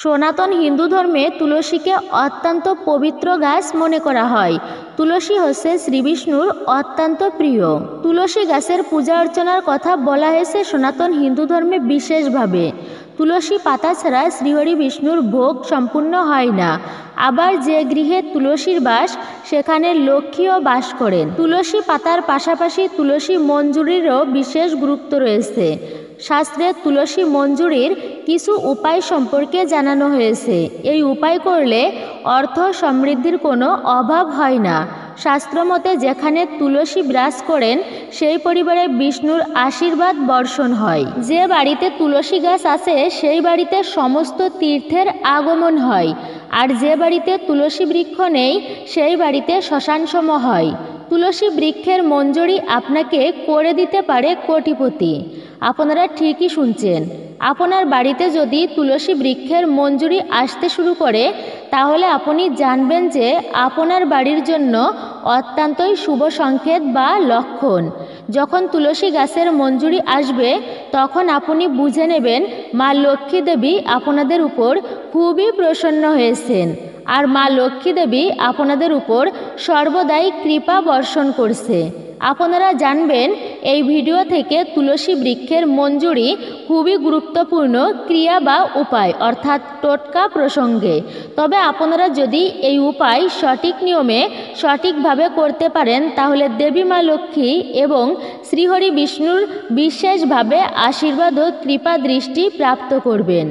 সনাতন হিন্দু ধর্মে তুলসীকে অত্যন্ত পবিত্র গাছ মনে করা হয়। তুলসী হচ্ছে শ্রীবিষ্ণুর অত্যন্ত প্রিয়। তুলসী গাছের পূজা অর্চনার কথা বলা হয়েছে সনাতন হিন্দু ধর্মে বিশেষভাবে। তুলসী পাতা ছাড়া শ্রীহরি বিষ্ণুর ভোগ সম্পূর্ণ হয় না। আবার যে গৃহে তুলসীর বাস সেখানে লক্ষ্মীও বাস করেন। তুলসী পাতার পাশাপাশি তুলসী মঞ্জুরিরও বিশেষ গুরুত্ব রয়েছে। শাস্ত্রে তুলসী মঞ্জুরির কিছু উপায় সম্পর্কে জানানো হয়েছে। এই উপায় করলে অর্থ সমৃদ্ধির কোনো অভাব হয় না। শাস্ত্রমতে যেখানে তুলসী বিরাজ করেন সেই পরিবারে বিষ্ণুর আশীর্বাদ বর্ষণ হয়। যে বাড়িতে তুলসী গাছ আছে সেই বাড়িতে সমস্ত তীর্থের আগমন হয়। আর যে বাড়িতে তুলসী বৃক্ষ নেই সেই বাড়িতে শ্মশানসম হয়। তুলসী বৃক্ষের মঞ্জুরি আপনাকে করে দিতে পারে কোটিপতি। আপনারা ঠিকই শুনছেন। আপনার বাড়িতে যদি তুলসী বৃক্ষের মঞ্জুরি আসতে শুরু করে তাহলে আপনি জানবেন যে আপনার বাড়ির জন্য অত্যন্তই শুভ সংকেত বা লক্ষণ। যখন তুলসী গাছের মঞ্জুরি আসবে তখন আপনি বুঝে নেবেন মা লক্ষ্মী দেবী আপনাদের উপর খুবই প্রসন্ন হয়েছেন। আর মা লক্ষ্মী দেবী আপনাদের উপর সর্বদাই কৃপা বর্ষণ করছে। আপনারা জানবেন এই ভিডিও থেকে তুলসী বৃক্ষের মঞ্জুরি খুবই গুরুত্বপূর্ণ ক্রিয়া বা উপায় অর্থাৎ টোটকা প্রসঙ্গে। তবে আপনারা যদি এই উপায় সঠিক নিয়মে সঠিকভাবে করতে পারেন তাহলে দেবী মা লক্ষ্মী এবং শ্রীহরি বিষ্ণুর বিশেষভাবে আশীর্বাদ ও কৃপা দৃষ্টি প্রাপ্ত করবেন।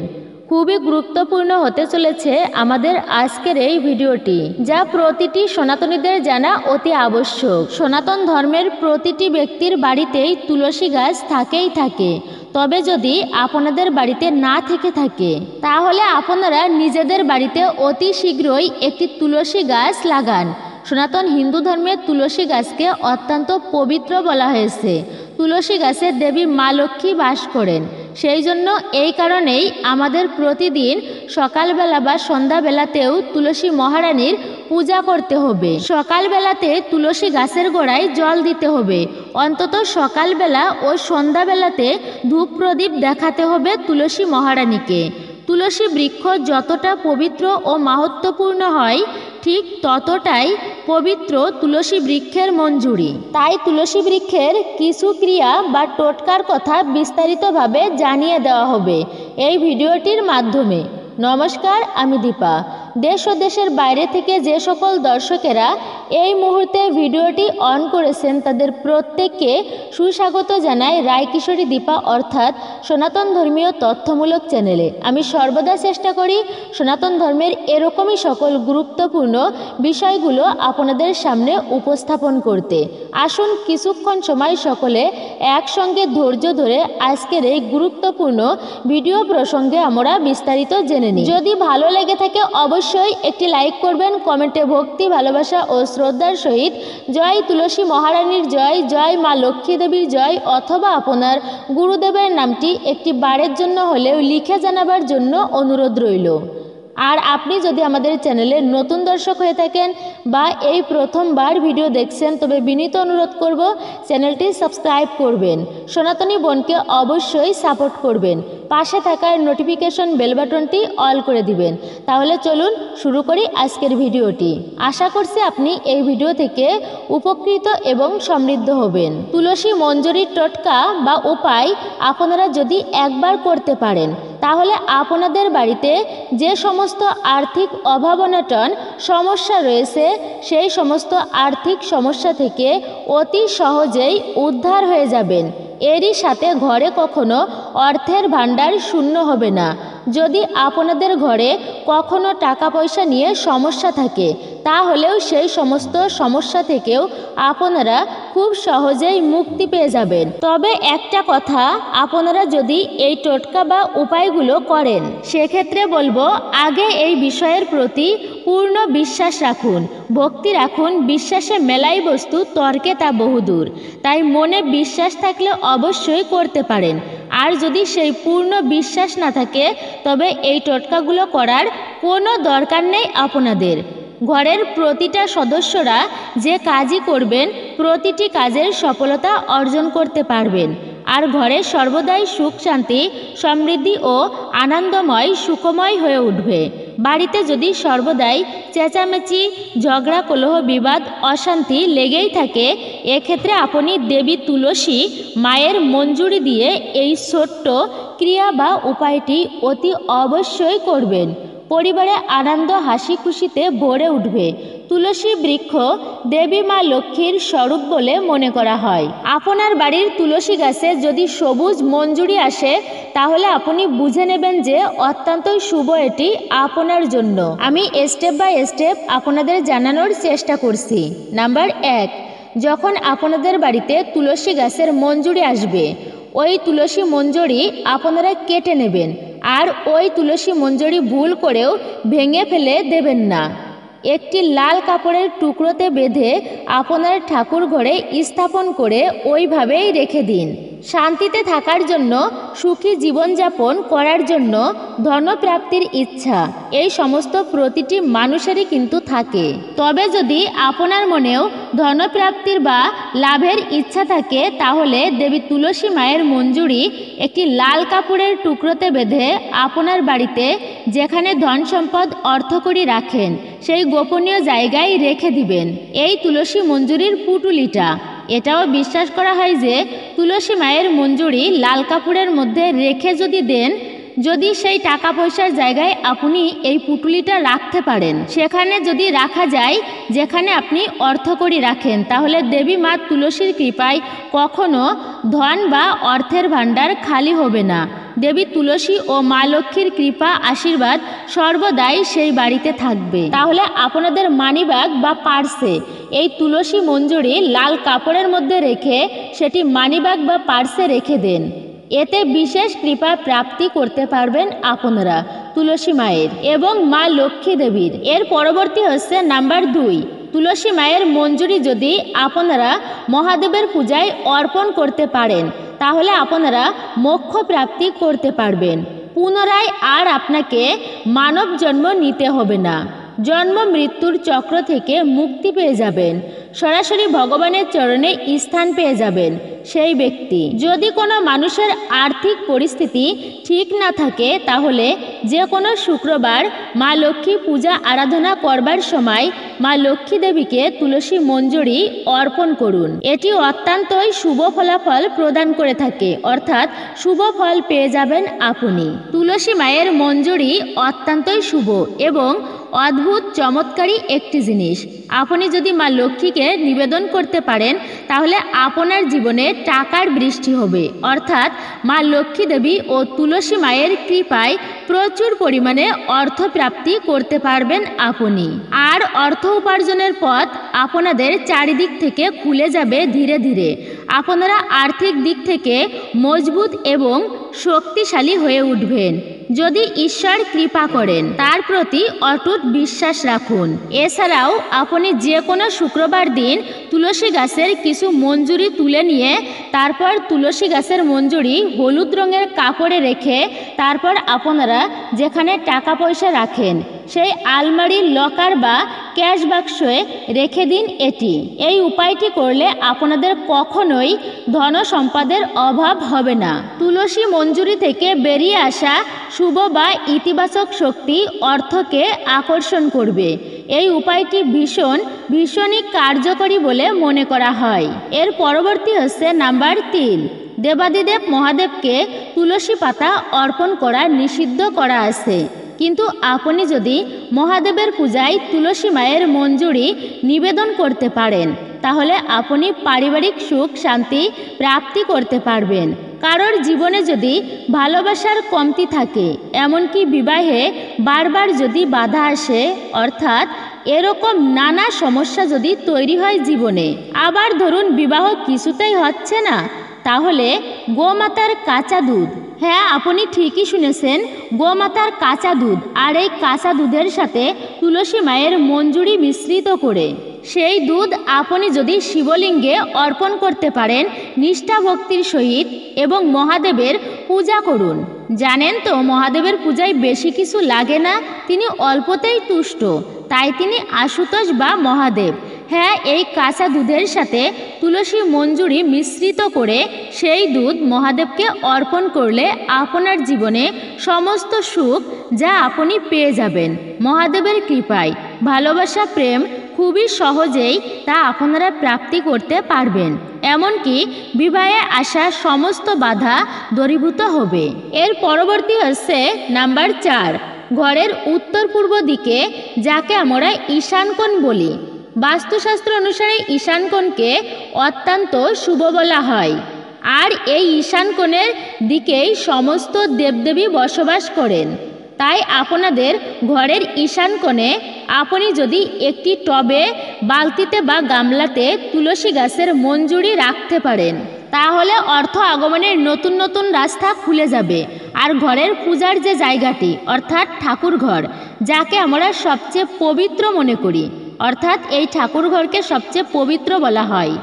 খুবই গুরুত্বপূর্ণ হতে চলেছে আমাদের আজকের এই ভিডিওটি, যা প্রতিটি সনাতনীদের জানা অতি আবশ্যক। সনাতন ধর্মের প্রতিটি ব্যক্তির বাড়িতেই তুলসী গাছ থাকেই থাকে। তবে যদি আপনাদের বাড়িতে না থেকে থাকে তাহলে আপনারা নিজেদের বাড়িতে অতি শীঘ্রই একটি তুলসী গাছ লাগান। সনাতন হিন্দু ধর্মে তুলসী গাছকে অত্যন্ত পবিত্র বলা হয়েছে। তুলসী গাছে দেবী মা লক্ষ্মী বাস করেন। সেই জন্য এই কারণেই আমাদের প্রতিদিন সকালবেলা বা সন্ধ্যাবেলাতেও তুলসী মহারানীর পূজা করতে হবে। সকালবেলাতে তুলসী গাছের গোড়ায় জল দিতে হবে। অন্তত সকালবেলা ও সন্ধ্যাবেলাতে ধূপ প্রদীপ দেখাতে হবে তুলসী মহারানীকে। তুলসী বৃক্ষ যতটা পবিত্র ও মাহাত্ম্যপূর্ণ হয় ঠিক ততটাই পবিত্র তুলসী বৃক্ষের মঞ্জুরি। তাই তুলসী বৃক্ষের কিছু ক্রিয়া বা টোটকার কথা বিস্তারিতভাবে জানিয়ে দেওয়া হবে এই ভিডিওটির মাধ্যমে। নমস্কার, আমি দীপা। দেশ ও দেশের বাইরে থেকে যে সকল দর্শকেরা এই মুহূর্তে ভিডিওটি অন করেছেন তাদের প্রত্যেককে সুস্বাগত জানাই রায়কিশোরী দীপা অর্থাৎ সনাতন ধর্মীয় তথ্যমূলক চ্যানেলে। আমি সর্বদা চেষ্টা করি সনাতন ধর্মের এরকমই সকল গুরুত্বপূর্ণ বিষয়গুলো আপনাদের সামনে উপস্থাপন করতে। আসুন কিছুক্ষণ সময় সকলে একসঙ্গে ধৈর্য ধরে আজকের এই গুরুত্বপূর্ণ ভিডিও প্রসঙ্গে আমরা বিস্তারিত জেনে নিই। যদি ভালো লেগে থাকে অবশ্যই একটি লাইক করবেন। কমেন্টে ভক্তি, ভালোবাসা ও শ্রদ্ধার সহিত জয় তুলসী মহারানীর জয়, জয় মা লক্ষ্মী দেবীর জয় অথবা আপনার গুরুদেবের নামটি একটি বারের জন্য হলেও লিখে জানাবার জন্য অনুরোধ রইল। আর আপনি যদি আমাদের চ্যানেলের নতুন দর্শক হয়ে থাকেন বা এই প্রথমবার ভিডিও দেখছেন তবে বিনীত অনুরোধ করব চ্যানেলটি সাবস্ক্রাইব করবেন। সনাতনী বোনকে অবশ্যই সাপোর্ট করবেন। পাশে থাকা নোটিফিকেশন বেল বাটনটি অল করে দিবেন। তাহলে চলুন শুরু করি আজকের ভিডিওটি। আশা করছি আপনি এই ভিডিও থেকে উপকৃত এবং সমৃদ্ধ হবেন। তুলসী মঞ্জুরির টোটকা বা উপায় আপনারা যদি একবার করতে পারেন তাহলে আপনাদের বাড়িতে যে সমস্ত আর্থিক অভাব অনটন সমস্যা রয়েছে সেই সমস্ত আর্থিক সমস্যা থেকে অতি সহজেই উদ্ধার হয়ে যাবেন। এরই সাথে ঘরে কখনো অর্থের ভাণ্ডার শূন্য হবে না। যদি আপনাদের ঘরে কখনো টাকা পয়সা নিয়ে সমস্যা থাকে তাহলেও সেই সমস্ত সমস্যা থেকেও আপনারা খুব সহজেই মুক্তি পেয়ে যাবেন। তবে একটা কথা, আপনারা যদি এই টোটকা বা উপায়গুলো করেন সেক্ষেত্রে বলবো আগে এই বিষয়ের প্রতি পূর্ণ বিশ্বাস রাখুন, ভক্তি রাখুন। বিশ্বাসে মেলাই বস্তু, তর্কে তা বহুদূর। তাই মনে বিশ্বাস থাকলে অবশ্যই করতে পারেন। আর যদি সেই পূর্ণ বিশ্বাস না থাকে তবে এই টোটকাগুলো করার কোনো দরকার নেই আপনাদের। ঘরের প্রতিটা সদস্যরা যে কাজই করবেন প্রতিটি কাজের সফলতা অর্জন করতে পারবেন। আর ঘরে সর্বদাই সুখ শান্তি সমৃদ্ধি ও আনন্দময় সুখময় হয়ে উঠবে। বাড়িতে যদি সর্বদাই চেঁচামেচি ঝগড়া কলহ বিবাদ অশান্তি লেগেই থাকে, এক্ষেত্রে আপনি দেবী তুলসী মায়ের মঞ্জুরি দিয়ে এই ছোট্ট ক্রিয়া বা উপায়টি অতি অবশ্যই করবেন। পরিবারে আনন্দ হাসি খুশিতে ভরে উঠবে। তুলসী বৃক্ষ দেবী মা লক্ষ্মীর স্বরূপ বলে মনে করা হয়। আপনার বাড়ির তুলসী গাছে যদি সবুজ মঞ্জুরি আসে, তাহলে আপনি বুঝে নেবেন যে অত্যন্তই শুভ এটি আপনার জন্য। আমি স্টেপ বাই স্টেপ আপনাদের জানানোর চেষ্টা করছি। নাম্বার 1, যখন আপনাদের বাড়িতে তুলসী গাছের মঞ্জুরি আসবে, ওই তুলসী মঞ্জুরি আপনারা কেটে নেবেন। আর ওই তুলসী মঞ্জুরি ভুল করেও ভেঙে ফেলে দেবেন না। একটি লাল কাপড়ের টুকরোতে বেঁধে আপনার ঠাকুর ঘরে স্থাপন করে ওইভাবেই রেখে দিন। শান্তিতে থাকার জন্য, সুখী জীবনযাপন করার জন্য, ধনপ্রাপ্তির ইচ্ছা, এই সমস্ত প্রতিটি মানুষেরই কিন্তু থাকে। তবে যদি আপনার মনেও ধনপ্রাপ্তির বা লাভের ইচ্ছা থাকে, তাহলে দেবী তুলসী মায়ের মঞ্জুরি একটি লাল কাপড়ের টুকরোতে বেঁধে আপনার বাড়িতে যেখানে ধন সম্পদ অর্থকড়ি রাখেন, সেই গোপনীয় জায়গায় রেখে দিবেন এই তুলসী মঞ্জুরির পুটুলিটা। এটাও বিশ্বাস করা হয় যে তুলসী মায়ের মঞ্জুরি লাল কাপড়ের মধ্যে রেখে যদি দেন, যদি সেই টাকা পয়সার জায়গায় আপনি এই পুটুলিটা রাখতে পারেন, সেখানে যদি রাখা যায় যেখানে আপনি অর্থকড়ি রাখেন, তাহলে দেবী মা তুলসীর কৃপায় কখনো ধন বা অর্থের ভাণ্ডার খালি হবে না। দেবী তুলসী ও মা লক্ষ্মীর কৃপা আশীর্বাদ সর্বদাই সেই বাড়িতে থাকবে। তাহলে আপনাদের মানিব্যাগ বা পার্সে এই তুলসী মঞ্জুরি লাল কাপড়ের মধ্যে রেখে সেটি মানিব্যাগ বা পার্সে রেখে দেন। এতে বিশেষ কৃপা প্রাপ্তি করতে পারবেন আপনারা তুলসী মায়ের এবং মা লক্ষ্মী দেবীর। এর পরবর্তী হচ্ছে নাম্বার 2, তুলসী মায়ের মঞ্জুরি যদি আপনারা মহাদেবের পূজায় অর্পণ করতে পারেন, তাহলে আপনারা মোক্ষ প্রাপ্তি করতে পারবেন। পুনরায় আর আপনাকে মানব জন্ম নিতে হবে না। জন্ম মৃত্যুর চক্র থেকে মুক্তি পেয়ে যাবেন। সরাসরি ভগবানের চরণে স্থান পেয়ে যাবেন সেই ব্যক্তি। যদি কোনো মানুষের আর্থিক পরিস্থিতি ঠিক না থাকে, তাহলে যে কোনো শুক্রবার মা লক্ষ্মী পূজা আরাধনা করবার সময় মা লক্ষ্মী দেবীকে তুলসী মঞ্জুরি অর্পণ করুন। এটি অত্যন্তই শুভ ফলাফল প্রদান করে থাকে, অর্থাৎ শুভ ফল পেয়ে যাবেন আপনি। তুলসী মায়ের মঞ্জুরি অত্যন্তই শুভ এবং অদ্ভুত চমৎকারী একটি জিনিস। আপনি যদি মা লক্ষ্মীকে নিবেদন করতে পারেন, তাহলে আপনার জীবনে টাকার বৃষ্টি হবে, অর্থাৎ মা লক্ষ্মী দেবী ও তুলসী মায়ের কৃপায় প্রচুর পরিমাণে অর্থ প্রাপ্তি করতে পারবেন আপনি। আর অর্থ উপার্জনের পথ আপনাদের চারিদিক থেকে খুলে যাবে ধীরে ধীরে। আপনারা আর্থিক দিক থেকে মজবুত এবং শক্তিশালী হয়ে উঠবেন যদি ঈশ্বর কৃপা করেন। তার প্রতি অটুট বিশ্বাস রাখুন। এছাড়াও আপনি যে কোনো শুক্রবার দিন তুলসী গাছের কিছু মঞ্জুরি তুলে নিয়ে তারপর তুলসী গাছের মঞ্জুরি হলুদ রঙের কাপড়ে রেখে তারপর আপনারা যেখানে টাকা পয়সা রাখেন সেই আলমারির লকার বা ক্যাশ বাক্সে রেখে দিন। এই উপায়টি করলে আপনাদের কখনোই ধন সম্পদের অভাব হবে না। তুলসী মঞ্জুরি থেকে বেরিয়ে আসা শুভ বা ইতিবাচক শক্তি অর্থকে আকর্ষণ করবে। এই উপায়টি ভীষণই কার্যকরী বলে মনে করা হয়। এর পরবর্তী হচ্ছে নাম্বার 3, দেবাদিদেব মহাদেবকে তুলসী পাতা অর্পণ করা নিষিদ্ধ করা আছে। কিন্তু আপনি যদি মহাদেবের পূজায় তুলসী মায়ের মঞ্জুরি নিবেদন করতে পারেন, তাহলে আপনি পারিবারিক সুখ শান্তি প্রাপ্তি করতে পারবেন। কারোর জীবনে যদি ভালোবাসার কমতি থাকে, এমনকি বিবাহে বারবার যদি বাধা আসে, অর্থাৎ এরকম নানা সমস্যা যদি তৈরি হয় জীবনে, আবার ধরুন বিবাহ কিছুতেই হচ্ছে না, তাহলে গোমাতার কাঁচা দুধ, হ্যাঁ আপনি ঠিকই শুনেছেন, গোমাতার কাঁচা দুধ, আর এই কাঁচা দুধের সাথে তুলসী মায়ের মঞ্জুরি মিশ্রিত করে সেই দুধ আপনি যদি শিবলিঙ্গে অর্পণ করতে পারেন নিষ্ঠা ভক্তির সহিত এবং মহাদেবের পূজা করুন। জানেন তো মহাদেবের পূজায় বেশি কিছু লাগে না, তিনি অল্পতেই তুষ্ট, তাই তিনি আশুতোষ বা মহাদেব। হ্যাঁ, এই কাঁচা দুধের সাথে তুলসী মঞ্জুরি মিশ্রিত করে সেই দুধ মহাদেবকে অর্পণ করলে আপনার জীবনে সমস্ত সুখ যা আপনি পেয়ে যাবেন মহাদেবের কৃপায়। ভালোবাসা প্রেম খুবই সহজেই তা আপনারা প্রাপ্তি করতে পারবেন। এমনকি বিবাহে আসা সমস্ত বাধা দূরীভূত হবে। এর পরবর্তী হচ্ছে নাম্বার 4, ঘরের উত্তর পূর্ব দিকে যাকে আমরা ঈশানকোণ বলি। বাস্তুশাস্ত্র অনুসারে ঈশানকোণকে অত্যন্ত শুভ বলা হয়। আর এই ঈশানকোণের দিকেই সমস্ত দেবদেবী বসবাস করেন। তাই আপনাদের ঘরের ঈশানকোণে আপনি যদি একটি টবে, বালতিতে বা গামলাতে তুলসী গাছের মঞ্জুরি রাখতে পারেন, তাহলে অর্থ আগমনের নতুন নতুন রাস্তা খুলে যাবে। আর ঘরের পূজার যে জায়গাটি অর্থাৎ ঠাকুর ঘর, যাকে আমরা সবচেয়ে পবিত্র মনে করি, অর্থাৎ এই ঠাকুর ঘরকে সবচেয়ে পবিত্র বলা হয়।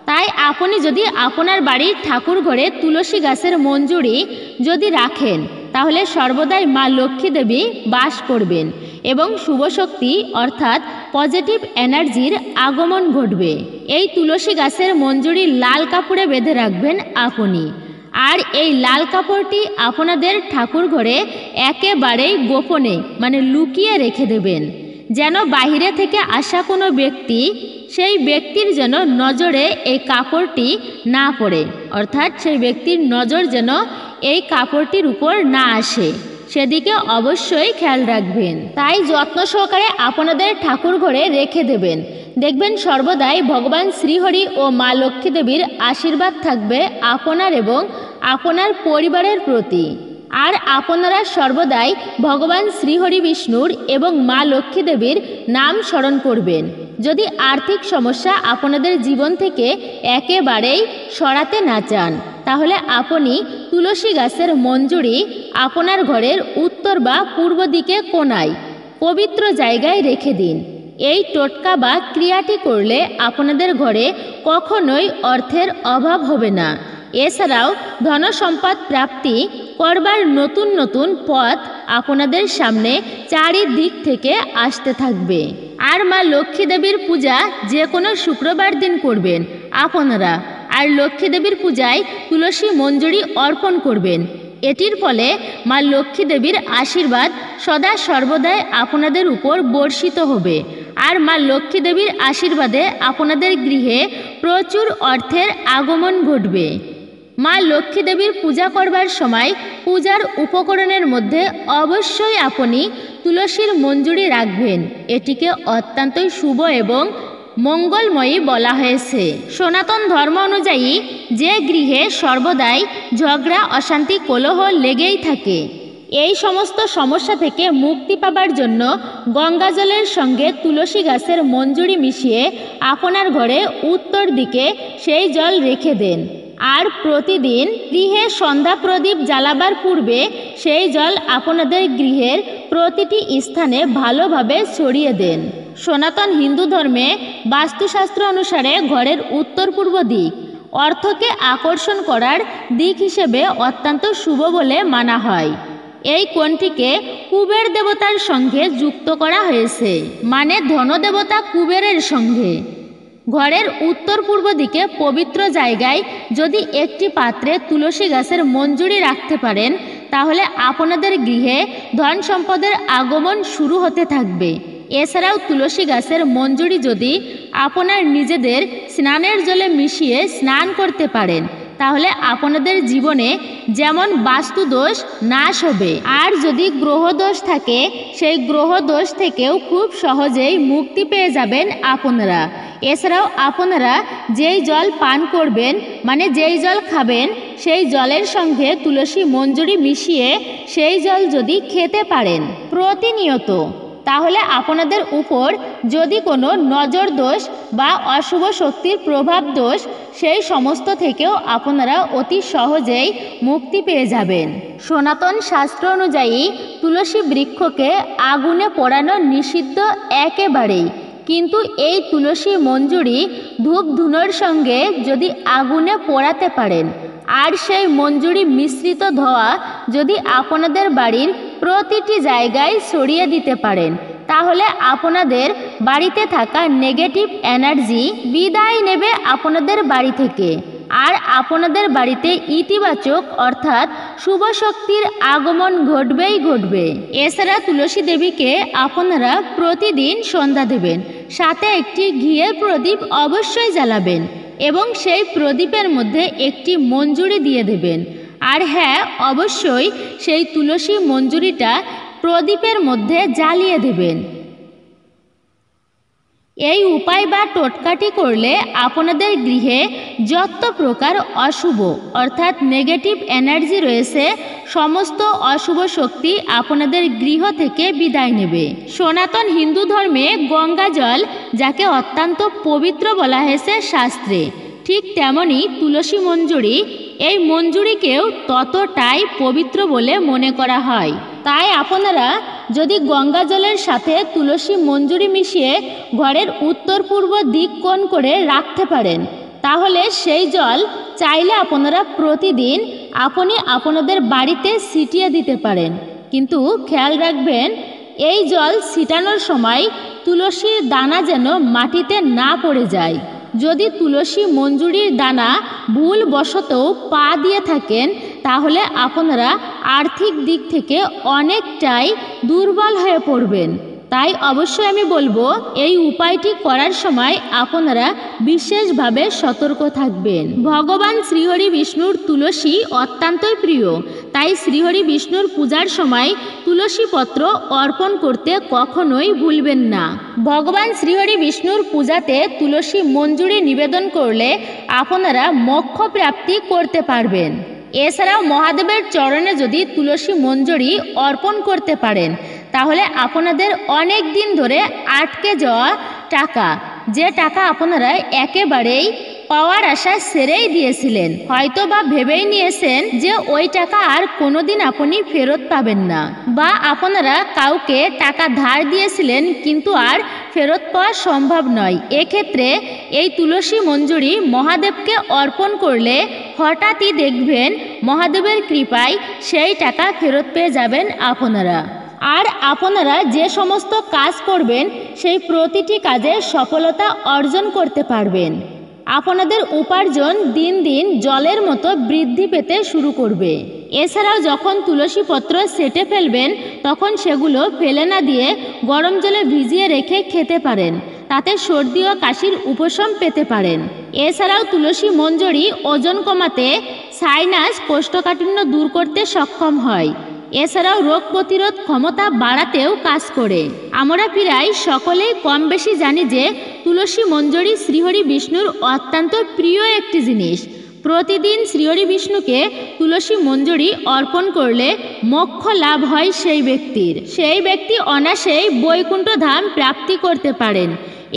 তাই আপনি যদি আপনার বাড়ির ঠাকুর ঘরে তুলসী গাছের মঞ্জুরি যদি রাখেন, তাহলে সর্বদাই মা লক্ষ্মী দেবী বাস করবেন এবং শুভ শক্তি অর্থাৎ পজিটিভ এনার্জির আগমন ঘটবে। এই তুলসী গাছের মঞ্জুরি লাল কাপড়ে বেঁধে রাখবেন আপনি। আর এই লাল কাপড়টি আপনাদের ঠাকুর ঘরে একেবারেই গোপনে মানে লুকিয়ে রেখে দেবেন, যেন বাহিরে থেকে আসা কোনো ব্যক্তি সেই ব্যক্তির যেন নজরে এই কাপড়টি না পড়ে, অর্থাৎ সেই ব্যক্তির নজর যেন এই কাপড়টির উপর না আসে, সেদিকে অবশ্যই খেয়াল রাখবেন। তাই যত্ন সহকারে আপনাদের ঠাকুর ঘরে রেখে দেবেন। দেখবেন সর্বদাই ভগবান শ্রীহরি ও মা লক্ষ্মী দেবীর আশীর্বাদ থাকবে আপনার এবং আপনার পরিবারের প্রতি। আর আপনারা সর্বদাই ভগবান শ্রীহরি বিষ্ণুর এবং মা লক্ষ্মী দেবীর নাম স্মরণ করবেন। যদি আর্থিক সমস্যা আপনাদের জীবন থেকে একেবারেই সরাতে না চান, তাহলে আপনি তুলসী গাছের মঞ্জুরি আপনার ঘরের উত্তর বা পূর্ব দিকে কোণায় পবিত্র জায়গায় রেখে দিন। এই টোটকা বা ক্রিয়াটি করলে আপনাদের ঘরে কখনোই অর্থের অভাব হবে না। এছাড়াও ধনসম্পদ প্রাপ্তি করবার নতুন নতুন পথ আপনাদের সামনে চারিদিক থেকে আসতে থাকবে। আর মা লক্ষ্মী দেবীর পূজা যে কোনো শুক্রবার দিন করবেন আপনারা। আর লক্ষ্মী দেবীর পূজায় তুলসী মঞ্জুরি অর্পণ করবেন। এটির ফলে মা লক্ষ্মী দেবীর আশীর্বাদ সদা সর্বদাই আপনাদের উপর বর্ষিত হবে। আর মা লক্ষ্মী দেবীর আশীর্বাদে আপনাদের গৃহে প্রচুর অর্থের আগমন ঘটবে। মা লক্ষ্মী দেবীর পূজা করবার সময় পূজার উপকরণের মধ্যে অবশ্যই আপনি তুলসীর মঞ্জুরি রাখবেন। এটিকে অত্যন্তই শুভ এবং মঙ্গলময়ী বলা হয়েছে। সনাতন ধর্ম অনুযায়ী যে গৃহে সর্বদাই ঝগড়া, অশান্তি, কলহ লেগেই থাকে, এই সমস্ত সমস্যা থেকে মুক্তি পাবার জন্য গঙ্গা জলের সঙ্গে তুলসী গাছের মঞ্জুরি মিশিয়ে আপনার ঘরে উত্তর দিকে সেই জল রেখে দেন। আর প্রতিদিন গৃহে সন্ধ্যা প্রদীপ জ্বালাবার পূর্বে সেই জল আপনাদের গৃহের প্রতিটি স্থানে ভালোভাবে ছড়িয়ে দেন। সনাতন হিন্দু ধর্মে বাস্তুশাস্ত্র অনুসারে ঘরের উত্তর পূর্ব দিক অর্থকে আকর্ষণ করার দিক হিসেবে অত্যন্ত শুভ বলে মানা হয়। এই কোণটিকে কুবের দেবতার সঙ্গে যুক্ত করা হয়েছে, মানে ধনদেবতা কুবেরের সঙ্গে। ঘরের উত্তর পূর্ব দিকে পবিত্র জায়গায় যদি একটি পাত্রে তুলসী গাছের মঞ্জুরি রাখতে পারেন, তাহলে আপনাদের গৃহে ধন সম্পদের আগমন শুরু হতে থাকবে। এছাড়াও তুলসী গাছের মঞ্জুরি যদি আপনার নিজেদের স্নানের জলে মিশিয়ে স্নান করতে পারেন, তাহলে আপনাদের জীবনে যেমন বাস্তুদোষ নাশ হবে, আর যদি গ্রহদোষ থাকে সেই গ্রহদোষ থেকেও খুব সহজেই মুক্তি পেয়ে যাবেন আপনারা। এছাড়াও আপনারা যেই জল পান করবেন, মানে যেই জল খাবেন, সেই জলের সঙ্গে তুলসী মঞ্জুরি মিশিয়ে সেই জল যদি খেতে পারেন প্রতিনিয়ত, তাহলে আপনাদের উপর যদি কোনো নজর দোষ বা অশুভ শক্তির প্রভাব দোষ, সেই সমস্ত থেকেও আপনারা অতি সহজেই মুক্তি পেয়ে যাবেন। সনাতন শাস্ত্র অনুযায়ী তুলসী বৃক্ষকে আগুনে পোড়ানো নিষিদ্ধ একেবারেই, কিন্তু এই তুলসী মঞ্জুরি ধূপ ধুনোর সঙ্গে যদি আগুনে পোড়াতে পারেন, আর সেই মঞ্জুরি মিশ্রিত ধোঁয়া যদি আপনাদের বাড়ির প্রতিটি জায়গায় ছড়িয়ে দিতে পারেন, তাহলে আপনাদের বাড়িতে থাকা নেগেটিভ এনার্জি বিদায় নেবে আপনাদের বাড়ি থেকে, আর আপনাদের বাড়িতে ইতিবাচক অর্থাৎ শুভ শক্তির আগমন ঘটবেই ঘটবে। এছাড়া তুলসী দেবীকে আপনারা প্রতিদিন সন্ধ্যা দেবেন, সাথে একটি ঘিয়ের প্রদীপ অবশ্যই জ্বালাবেন এবং সেই প্রদীপের মধ্যে একটি মঞ্জুরি দিয়ে দেবেন। আর হ্যাঁ, অবশ্যই সেই তুলসী মঞ্জুরিটা প্রদীপের মধ্যে জ্বালিয়ে দেবেন। এই উপায় বা টোটকাটি করলে আপনাদের গৃহে যত প্রকার অশুভ অর্থাৎ নেগেটিভ এনার্জি রয়েছে সমস্ত অশুভ শক্তি আপনাদের গৃহ থেকে বিদায় নেবে। সনাতন হিন্দু ধর্মে গঙ্গা জল যাকে অত্যন্ত পবিত্র বলা হয়েছে শাস্ত্রে, ঠিক তেমনি তুলসী মঞ্জুরি, এই মঞ্জুরিকেও ততটাই পবিত্র বলে মনে করা হয়। তাই আপনারা যদি গঙ্গা জলের সাথে তুলসী মঞ্জুরি মিশিয়ে ঘরের উত্তর পূর্ব দিক কোণ করে রাখতে পারেন, তাহলে সেই জল চাইলে আপনারা প্রতিদিন আপনাদের বাড়িতে ছিটিয়ে দিতে পারেন। কিন্তু খেয়াল রাখবেন, এই জল ছিটানোর সময় তুলসীর দানা যেন মাটিতে না পড়ে যায়। যদি তুলসী মঞ্জুরির দানা ভুলবশত পা দিয়ে থাকেন, তাহলে আপনারা আর্থিক দিক থেকে অনেকটাই দুর্বল হয়ে পড়বেন। তাই অবশ্যই আমি বলবো, এই উপায়টি করার সময় আপনারা বিশেষভাবে সতর্ক থাকবেন। ভগবান শ্রীহরি বিষ্ণুর তুলসী অত্যন্তই প্রিয়, তাই শ্রীহরি বিষ্ণুর পূজার সময় তুলসী পত্র অর্পণ করতে কখনোই ভুলবেন না। ভগবান শ্রীহরি বিষ্ণুর পূজাতে তুলসী মঞ্জুরি নিবেদন করলে আপনারা মোক্ষ প্রাপ্তি করতে পারবেন। এছাড়াও মহাদেবের চরণে যদি তুলসী মঞ্জুরি অর্পণ করতে পারেন, তাহলে আপনাদের অনেক দিন ধরে আটকে যাওয়া টাকা, যে টাকা আপনারা একেবারেই পাওয়ার আশা ছেড়েই দিয়েছিলেন, হয়তো বা ভেবেই নিয়েছেন যে ওই টাকা আর কোনোদিন আপনি ফেরত পাবেন না, বা আপনারা কাউকে টাকা ধার দিয়েছিলেন কিন্তু আর ফেরত পাওয়া সম্ভব নয়, এক্ষেত্রে এই তুলসী মঞ্জুরি মহাদেবকে অর্পণ করলে হঠাৎই দেখবেন মহাদেবের কৃপায় সেই টাকা ফেরত পেয়ে যাবেন আপনারা। আর আপনারা যে সমস্ত কাজ করবেন সেই প্রতিটি কাজে সফলতা অর্জন করতে পারবেন। আপনাদের উপার্জন দিন দিন জলের মতো বৃদ্ধি পেতে শুরু করবে। এছাড়াও যখন তুলসী পত্র সেটে ফেলবেন, তখন সেগুলো ফেলে না দিয়ে গরম জলে ভিজিয়ে রেখে খেতে পারেন, তাতে সর্দি ও কাশির উপশম পেতে পারেন। এছাড়াও তুলসী মঞ্জুরি ওজন কমাতে, সাইনাস, কোষ্ঠকাঠিন্য দূর করতে সক্ষম হয়। এছাড়াও রোগ প্রতিরোধ ক্ষমতা বাড়াতেও কাজ করে। আমরা প্রায় সকলেই কম বেশি জানি যে তুলসী মঞ্জুরি শ্রীহরি বিষ্ণুর অত্যন্ত প্রিয় একটি জিনিস। প্রতিদিন শ্রীহরি বিষ্ণুকে তুলসী মঞ্জুরি অর্পণ করলে মোক্ষ লাভ হয় সেই ব্যক্তির। সেই ব্যক্তি অনায়াসেই বৈকুণ্ঠ ধাম প্রাপ্তি করতে পারেন।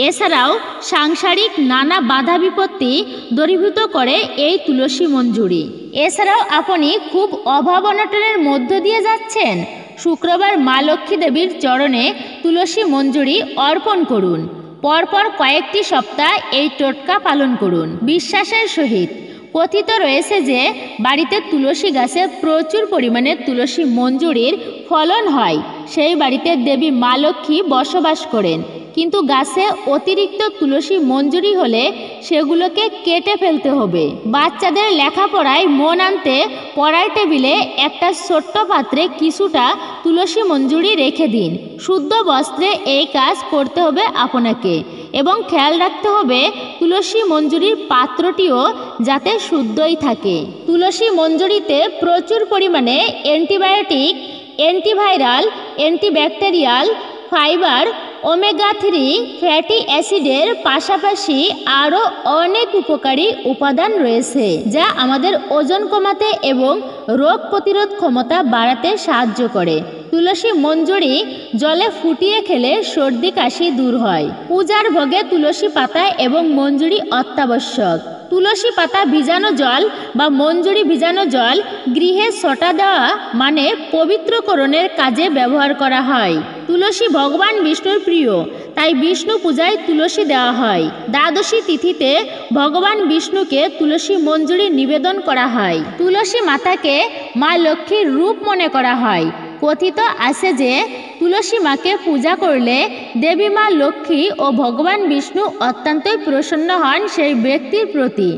এছাড়াও সাংসারিক নানা বাধা বিপত্তি দূরীভূত করে এই তুলসী মঞ্জুরি। এছাড়াও আপনি খুব অভাব অনটনের মধ্য দিয়ে যাচ্ছেন, শুক্রবার মা লক্ষ্মী দেবীর চরণে তুলসী মঞ্জুরি অর্পণ করুন। পরপর কয়েকটি সপ্তাহ এই টোটকা পালন করুন। বিশ্বাসের সহিত কথিত রয়েছে যে বাড়িতে তুলসী গাছে প্রচুর পরিমাণে তুলসী মঞ্জুরির ফলন হয়, সেই বাড়িতে দেবী মা লক্ষ্মী বসবাস করেন। কিন্তু গাছে অতিরিক্ত তুলসী মঞ্জুরি হলে সেগুলোকে কেটে ফেলতে হবে। বাচ্চাদের লেখাপড়ায় মন আনতে পড়ার টেবিলে একটা ছোট্ট পাত্রে কিছুটা তুলসী মঞ্জুরি রেখে দিন। শুদ্ধ বস্ত্রে এই কাজ করতে হবে আপনাকে, এবং খেয়াল রাখতে হবে তুলসী মঞ্জুরির পাত্রটিও যাতে শুদ্ধই থাকে। তুলসী মঞ্জুরিতে প্রচুর পরিমাণে antibiotic, antiviral, antibacterial, fibre, omega 3 fatty অ্যাসিডের পাশাপাশি আরও অনেক উপকারী উপাদান রয়েছে, যা আমাদের ওজন কমাতে এবং রোগ প্রতিরোধ ক্ষমতা বাড়াতে সাহায্য করে। তুলসী মঞ্জুরি জলে ফুটিয়ে খেলে সর্দি কাশি দূর হয়। পূজার ভোগে তুলসী পাতা এবং মঞ্জুরি অত্যাবশ্যক। তুলসী পাতা ভিজানো জল বা মঞ্জুরি ভিজানো জল গৃহে ছটা দেওয়া মানে পবিত্রকরণের কাজে ব্যবহার করা হয়। তুলসী ভগবান বিষ্ণুর প্রিয়, তাই বিষ্ণু পূজায় তুলসী দেওয়া হয়। দ্বাদশী তিথিতে ভগবান বিষ্ণুকে তুলসী মঞ্জুরি নিবেদন করা হয়। তুলসী মাতাকে মা লক্ষ্মীর রূপ মনে করা হয়, কথিত আছে যে তুলসী মাকে পূজা করলে দেবী মা লক্ষ্মী ও ভগবান বিষ্ণু অত্যন্তই প্রসন্ন হন সেই ব্যক্তির প্রতি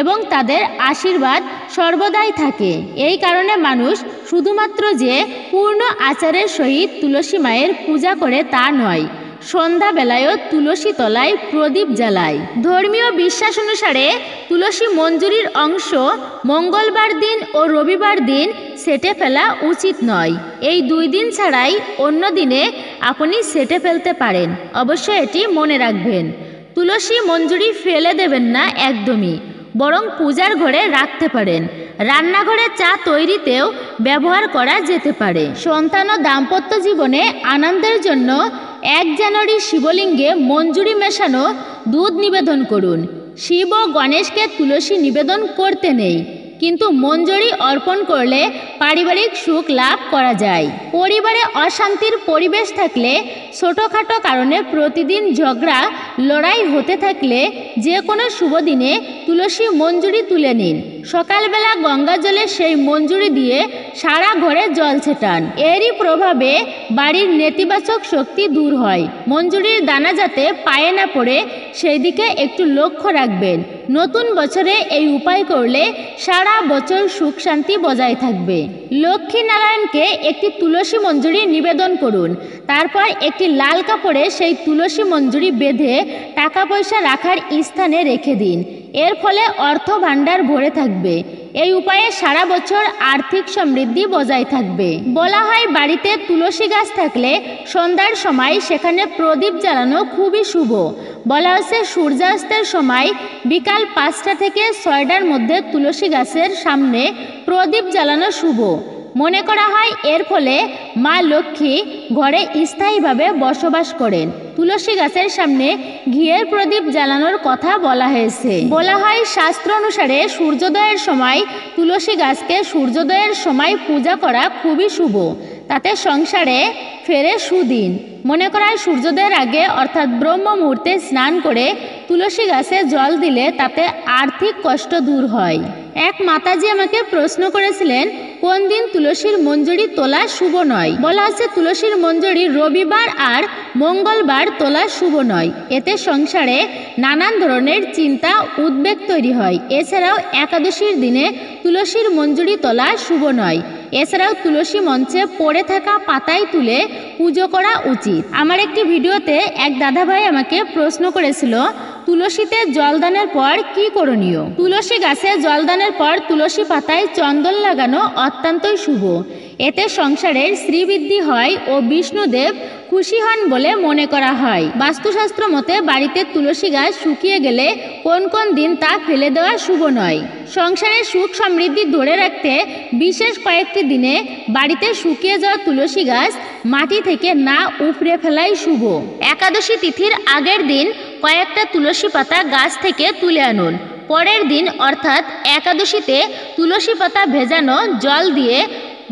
এবং তাদের আশীর্বাদ সর্বদাই থাকে। এই কারণে মানুষ শুধুমাত্র যে পূর্ণ আচারের সহিত তুলসী মায়ের পূজা করে তা নয়, সন্ধ্যাবেলায়ও তুলসী তলায় প্রদীপ জ্বালায়। ধর্মীয় বিশ্বাস অনুসারে তুলসী মঞ্জুরির অংশ মঙ্গলবার দিন ও রবিবার দিন সেটে ফেলা উচিত নয়। এই 2 দিন ছাড়াই অন্য দিনে আপনি সেটে ফেলতে পারেন। অবশ্য এটি মনে রাখবেন, তুলসী মঞ্জুরি ফেলে দেবেন না একদমই, বরং পূজার ঘরে রাখতে পারেন। রান্নাঘরে চা তৈরিতেও ব্যবহার করা যেতে পারে। সন্তান ও দাম্পত্য জীবনে আনন্দের জন্য 1 জানুয়ারি শিবলিঙ্গে মঞ্জুরি মেশানো দুধ নিবেদন করুন। শিব ও গণেশকে তুলসী নিবেদন করতে নেই, কিন্তু মঞ্জুরি অর্পণ করলে পারিবারিক সুখ লাভ করা যায়। পরিবারে অশান্তির পরিবেশ থাকলে, ছোটোখাটো কারণে প্রতিদিন ঝগড়া লড়াই হতে থাকলে যে কোনো শুভ দিনে তুলসী মঞ্জুরি তুলে নিন। সকালবেলা গঙ্গা জলে সেই মঞ্জুরি দিয়ে সারা ঘরে জল ছেটান। এরই প্রভাবে বাড়ির নেতিবাচক শক্তি দূর হয়। মঞ্জুরির দানা যাতে পায়ে না পড়ে সেই দিকে একটু লক্ষ্য রাখবেন। নতুন বছরে এই উপায় করলে সারা বছর সুখ শান্তি বজায় থাকবে। লক্ষ্মী নারায়ণকে একটি তুলসী মঞ্জুরি নিবেদন করুন। তারপর একটি লাল কাপড়ে সেই তুলসী মঞ্জুরি বেঁধে টাকা পয়সা রাখার স্থানে রেখে দিন। এর ফলে অর্থ ভাণ্ডার ভরে থাকবে। এই উপায়ে সারা বছর আর্থিক সমৃদ্ধি বজায় থাকবে। বলা হয় বাড়িতে তুলসী গাছ থাকলে সন্ধ্যার সময় সেখানে প্রদীপ জ্বালানো খুবই শুভ। বলা হচ্ছে সূর্যাস্তের সময় বিকাল 5টা থেকে 6টার মধ্যে তুলসী গাছের সামনে প্রদীপ জ্বালানো শুভ। মনে করা হয় এর ফলে মা লক্ষ্মী ঘরে স্থায়ীভাবে বসবাস করেন। তুলসী গাছের সামনে ঘিয়ের প্রদীপ জ্বালানোর কথা বলা হয়েছে। বলা হয় শাস্ত্র অনুসারে সূর্যোদয়ের সময় তুলসী গাছকে সূর্যোদয়ের সময় পূজা করা খুবই শুভ, তাতে সংসারে ফেরে সুদিন। মনে করা হয় সূর্যোদয়ের আগে অর্থাৎ ব্রহ্ম মুহূর্তে স্নান করে তুলসী গাছে জল দিলে তাতে আর্থিক কষ্ট দূর হয়। এক মাতাজি আমাকে প্রশ্ন করেছিলেন কোন দিন তুলসীর মঞ্জুরি তোলা শুভ নয়। বলা হচ্ছে তুলসীর মঞ্জুরি রবিবার আর মঙ্গলবার তোলা শুভ নয়। এতে সংসারে নানান ধরনের চিন্তা উদ্বেগ তৈরি হয়। এছাড়াও একাদশীর দিনে তুলসীর মঞ্জুরি তোলা শুভ নয়। এছাড়াও তুলসী মঞ্চে পড়ে থাকা পাতায় তুলে পুজো করা উচিত। আমার একটি ভিডিওতে এক দাদাভাই আমাকে প্রশ্ন করেছিল তুলসীতে জলদানের পর কি করণীয়। তুলসী গাছে জলদানের পর তুলসী পাতায় চন্দন লাগানো অত্যন্তই শুভ। এতে সংসারের শ্রীবৃদ্ধি হয় ও বিষ্ণুদেব খুশি হন বলে মনে করা হয়। বাস্তুশাস্ত্র মতে বাড়িতে তুলসী গাছ শুকিয়ে গেলে কোন কোন দিন তা ফেলে দেওয়া শুভ নয়। সংসারের সুখ সমৃদ্ধি ধরে রাখতে বিশেষ কয়েকটি দিনে বাড়িতে শুকিয়ে যাওয়া তুলসী গাছ মাটি থেকে না উপড়ে ফেলাই শুভ। একাদশী তিথির আগের দিন কয়েকটা তুলসী পাতা গাছ থেকে তুলে আনুন। পরের দিন অর্থাৎ একাদশীতে তুলসী পাতা ভেজানো জল দিয়ে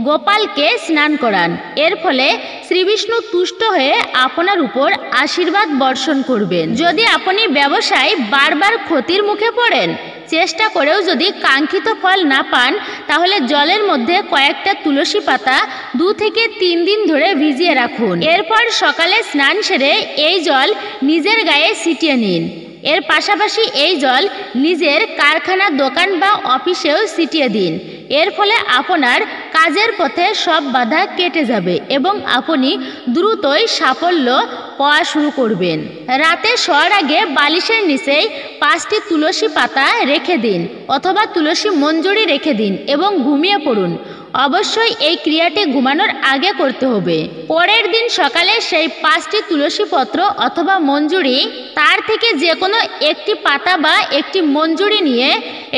গোপালকে স্নান করান। এর ফলে শ্রীবিষ্ণু তুষ্ট হয়ে আপনার উপর আশীর্বাদ বর্ষণ করবেন। যদি আপনি ব্যবসায় বারবার ক্ষতির মুখে পড়েন, চেষ্টা করেও যদি কাঙ্ক্ষিত ফল না পান, তাহলে জলের মধ্যে কয়েকটা তুলসী পাতা 2 থেকে 3 দিন ধরে ভিজিয়ে রাখুন। এরপর সকালে স্নান সেরে এই জল নিজের গায়ে ছিটিয়ে নিন। এর পাশাপাশি এই জল নিজের কারখানা, দোকান বা অফিসেও ছিটিয়ে দিন। এর ফলে আপনার কাজের পথে সব বাধা কেটে যাবে এবং আপনি দ্রুতই সাফল্য পাওয়া শুরু করবেন। রাতে শোয়ার আগে বালিশের নিচেই 5টি তুলসী পাতা রেখে দিন অথবা তুলসী মঞ্জুরি রেখে দিন এবং ঘুমিয়ে পড়ুন। অবশ্যই এই ক্রিয়াটি ঘুমানোর আগে করতে হবে। পরের দিন সকালে সেই 5টি তুলসী পত্র অথবা মঞ্জুরি, তার থেকে যে কোনো একটি পাতা বা একটি মঞ্জুরি নিয়ে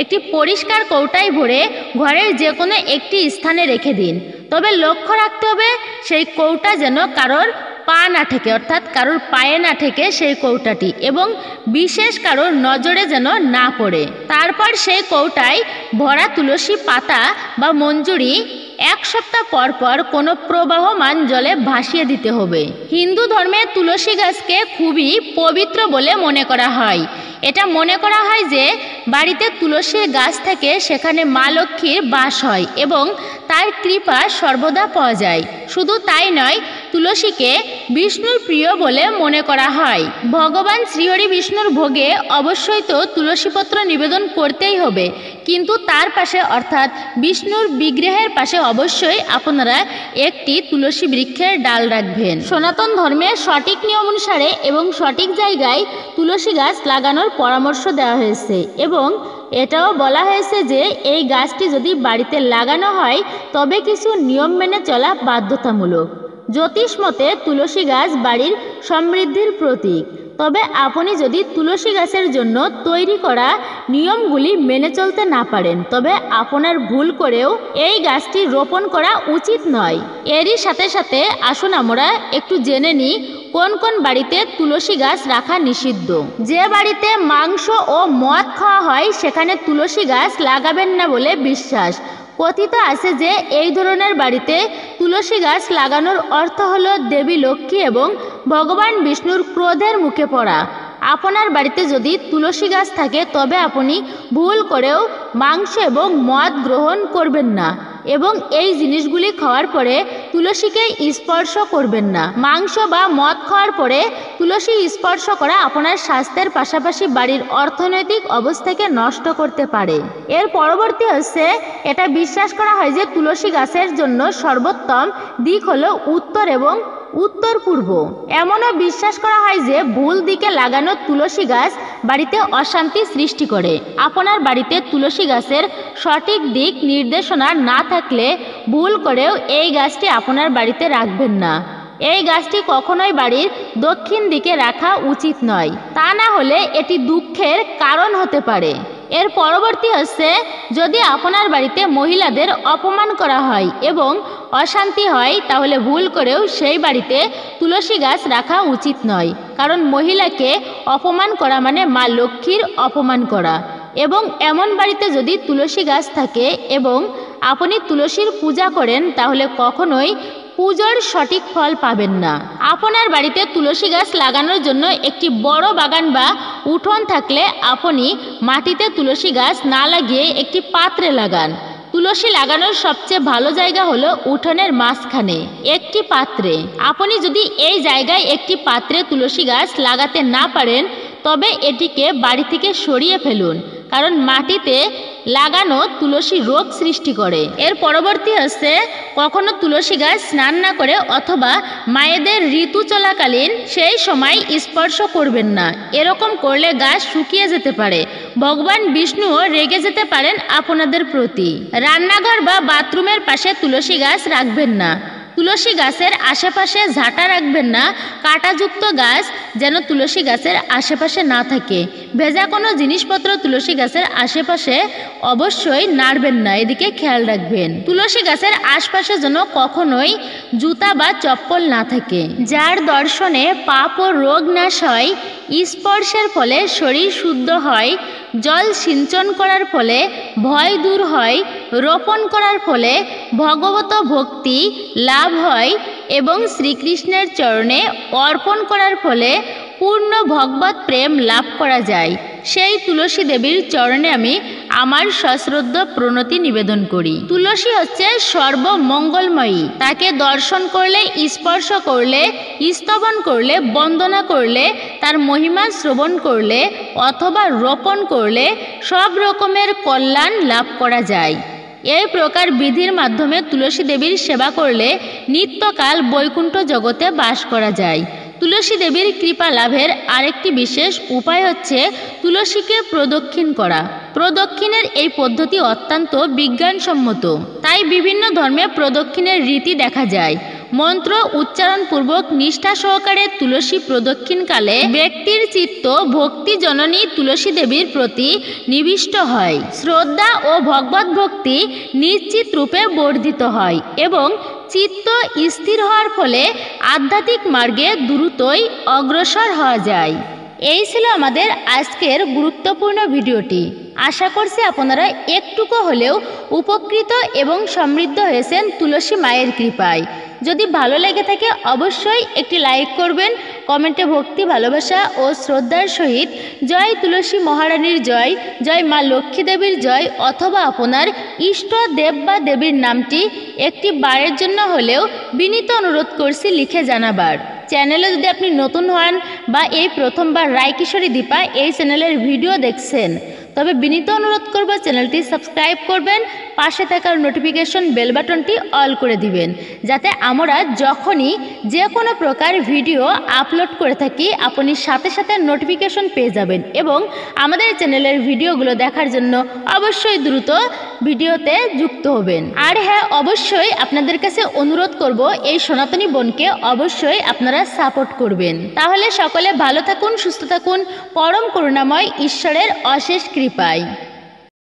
একটি পরিষ্কার কৌটায় ভরে ঘরের যে কোনো একটি স্থানে রেখে দিন। তবে লক্ষ্য রাখতে হবে সেই কৌটা যেন কারোর পা না ঠেকে, অর্থাৎ কারোর পায়ে না ঠেকে সেই কৌটাটি, এবং বিশেষ কারোর নজরে যেন না পড়ে। তারপর সেই কৌটায় ভরা তুলসী পাতা বা মঞ্জুরি 1 সপ্তাহ পর পর কোনো প্রবাহমান জলে ভাসিয়ে দিতে হবে। হিন্দু ধর্মে তুলসী গাছকে খুবই পবিত্র বলে মনে করা হয়। এটা মনে করা হয় যে বাড়িতে তুলসীর গাছ থেকে সেখানে মা লক্ষ্মীর বাস হয় এবং তার কৃপা সর্বদা পাওয়া যায়। শুধু তাই নয়, তুলসীকে বিষ্ণুর প্রিয় বলে মনে করা হয়। ভগবান শ্রীহরি বিষ্ণুর ভোগে অবশ্যই তো তুলসীপত্র নিবেদন করতেই হবে, কিন্তু তার পাশে অর্থাৎ বিষ্ণুর বিগ্রহের পাশে অবশ্যই আপনারা একটি তুলসী বৃক্ষের ডাল রাখবেন। সনাতন ধর্মের সঠিক নিয়ম অনুসারে এবং সঠিক জায়গায় তুলসী গাছ লাগানোর পরামর্শ দেওয়া হয়েছে এবং এটাও বলা হয়েছে যে এই গাছটি যদি বাড়িতে লাগানো হয় তবে কিছু নিয়ম মেনে চলা বাধ্যতামূলক। জ্যোতিষ মতে তুলসী গাছ বাড়ির সমৃদ্ধির প্রতীক। তবে আপনি যদি তুলসী গাছের জন্য তৈরি করা নিয়মগুলি মেনে চলতে না পারেন তবে আপনার ভুল করেও এই গাছটি রোপণ করা উচিত নয়। এরই সাথে সাথে আসুন আমরা একটু জেনে নিই কোন কোন বাড়িতে তুলসী গাছ রাখা নিষিদ্ধ। যে বাড়িতে মাংস ও মদ খাওয়া হয় সেখানে তুলসী গাছ লাগাবেন না বলে বিশ্বাস। কথিত আছে যে এই ধরনের বাড়িতে তুলসী গাছ লাগানোর অর্থ হলো দেবী লক্ষ্মী এবং ভগবান বিষ্ণুর ক্রোধের মুখে পড়া। আপনার বাড়িতে যদি তুলসী গাছ থাকে তবে আপনি ভুল করেও মাংস এবং মদ গ্রহণ করবেন না এবং এই জিনিসগুলি খাওয়ার পরে তুলসীকে স্পর্শ করবেন না। মাংস বা মদ খাওয়ার পরে তুলসী স্পর্শ করা আপনার স্বাস্থ্যের পাশাপাশি বাড়ির অর্থনৈতিক অবস্থাকে নষ্ট করতে পারে। এর পরবর্তী হচ্ছে, এটা বিশ্বাস করা হয় যে তুলসী গাছের জন্য সর্বোত্তম দিক হলো উত্তর এবং উত্তর পূর্ব। এমনও বিশ্বাস করা হয় যে ভুল দিকে লাগানো তুলসী গাছ বাড়িতে অশান্তি সৃষ্টি করে। আপনার বাড়িতে তুলসী গাছের সঠিক দিক নির্দেশনা না থাকলে ভুল করেও এই গাছটি আপনার বাড়িতে রাখবেন না। এই গাছটি কখনোই বাড়ির দক্ষিণ দিকে রাখা উচিত নয়, তা না হলে এটি দুঃখের কারণ হতে পারে। এর পরবর্তী হচ্ছে, যদি আপনার বাড়িতে মহিলাদের অপমান করা হয় এবং অশান্তি হয় তাহলে ভুল করেও সেই বাড়িতে তুলসী গাছ রাখা উচিত নয়, কারণ মহিলাকে অপমান করা মানে মা লক্ষ্মীর অপমান করা। এবং এমন বাড়িতে যদি তুলসী গাছ থাকে এবং আপনি তুলসীর পূজা করেন তাহলে কখনোই পুজোর সঠিক ফল পাবেন না। আপনার বাড়িতে তুলসী গাছ লাগানোর জন্য একটি বড় বাগান বা উঠোন থাকলে আপনি মাটিতে তুলসী গাছ না লাগিয়ে একটি পাত্রে লাগান। তুলসী লাগানোর সবচেয়ে ভালো জায়গা হলো উঠোনের মাঝখানে একটি পাত্রে। আপনি যদি এই জায়গায় একটি পাত্রে তুলসী গাছ লাগাতে না পারেন তবে এটিকে বাড়ি থেকে সরিয়ে ফেলুন, কারণ মাটিতে লাগানো তুলসী রোগ সৃষ্টি করে। এর পরবর্তী হচ্ছে, কখনো তুলসী গাছ স্নান না করে অথবা মায়েদের ঋতু চলাকালীন সেই সময় স্পর্শ করবেন না। এরকম করলে গাছ শুকিয়ে যেতে পারে, ভগবান বিষ্ণুও রেগে যেতে পারেন আপনাদের প্রতি। রান্নাঘর বা বাথরুমের পাশে তুলসী গাছ রাখবেন না। তুলসী গাছের আশেপাশে ঝাঁটা রাখবেন না। কাঁটাযুক্ত গাছ যেন তুলসী গাছের আশেপাশে না থাকে। ভেজা কোনো জিনিসপত্র তুলসী গাছের আশেপাশে অবশ্যই নাড়বেন না, এদিকে খেয়াল রাখবেন। তুলসী গাছের আশপাশে যেন কখনোই জুতা বা চপ্পল না থাকে। যার দর্শনে পাপ ও রোগ নাশ হয়, স্পর্শের ফলে শরীর শুদ্ধ হয়, জল সিঞ্চন করার ফলে ভয় দূর হয়, রোপণ করার ফলে ভগবত ভক্তি লাভ হয় এবং শ্রীকৃষ্ণের চরণে অর্পণ করার ফলে পূর্ণ ভগবত প্রেম লাভ করা যায়, সেই তুলসী দেবীর চরণে আমি আমার সশ্রদ্ধ প্রণতি নিবেদন করি। তুলসী হচ্ছে সর্বমঙ্গলময়ী। তাকে দর্শন করলে, স্পর্শ করলে, স্তবন করলে, বন্দনা করলে, তার মহিমা শ্রবণ করলে অথবা রোপণ করলে সব রকমের কল্যাণ লাভ করা যায়। এই প্রকার বিধির মাধ্যমে তুলসী দেবীর সেবা করলে নিত্যকাল বৈকুণ্ঠ জগতে বাস করা যায়। তুলসী দেবীর কৃপা লাভের আরেকটি বিশেষ উপায় হচ্ছে তুলসীকে প্রদক্ষিণ করা। প্রদক্ষিণের এই পদ্ধতি অত্যন্ত বিজ্ঞানসম্মত, তাই বিভিন্ন ধর্মে প্রদক্ষিণের রীতি দেখা যায়। মন্ত্র উচ্চারণপূর্বক নিষ্ঠা সহকারে তুলসী প্রদক্ষিণকালে ব্যক্তির চিত্ত ভক্তি জননী তুলসী দেবীর প্রতি নিবিষ্ট হয়, শ্রদ্ধা ও ভগবত ভক্তি নিশ্চিত রূপে বর্ধিত হয় এবং চিত্ত স্থির হওয়ার ফলে আধ্যাত্মিক মার্গে দ্রুতই অগ্রসর হওয়া যায়। এই ছিল আমাদের আজকের গুরুত্বপূর্ণ ভিডিওটি। আশা করছি আপনারা একটুকু হলেও উপকৃত এবং সমৃদ্ধ হয়েছেন তুলসী মায়ের কৃপায়। যদি ভালো লেগে থাকে অবশ্যই একটি লাইক করবেন, কমেন্টে ভক্তি ভালোবাসা ও শ্রদ্ধার সহিত জয় তুলসী মহারানীর জয়, জয় মা লক্ষ্মী দেবীর জয় অথবা আপনার ইষ্ট দেব বা দেবীর নামটি একটি বারের জন্য হলেও বিনীত অনুরোধ করছি লিখে জানাবার। চ্যানেলে যদি আপনি নতুন হন বা এই প্রথমবার রায়কিশোরী দীপা এই চ্যানেলের ভিডিও দেখছেন, তবে বিনীত অনুরোধ করব চ্যানেলটি সাবস্ক্রাইব করবেন, পাশে থাকার নোটিফিকেশন বেল বাটনটি অল করে দিবেন, যাতে আমরা যখনই যে কোনো প্রকার ভিডিও আপলোড করে থাকি আপনি সাথে সাথে নোটিফিকেশন পেয়ে যাবেন এবং আমাদের চ্যানেলের ভিডিওগুলো দেখার জন্য অবশ্যই দ্রুত ভিডিওতে যুক্ত হবেন। আর হ্যাঁ, অবশ্যই আপনাদের কাছে অনুরোধ করব এই সনাতনী বোনকে অবশ্যই আপনারা সাপোর্ট করবেন। তাহলে সকলে ভালো থাকুন, সুস্থ থাকুন, পরম করুণাময় ঈশ্বরের অশেষ কৃপায়।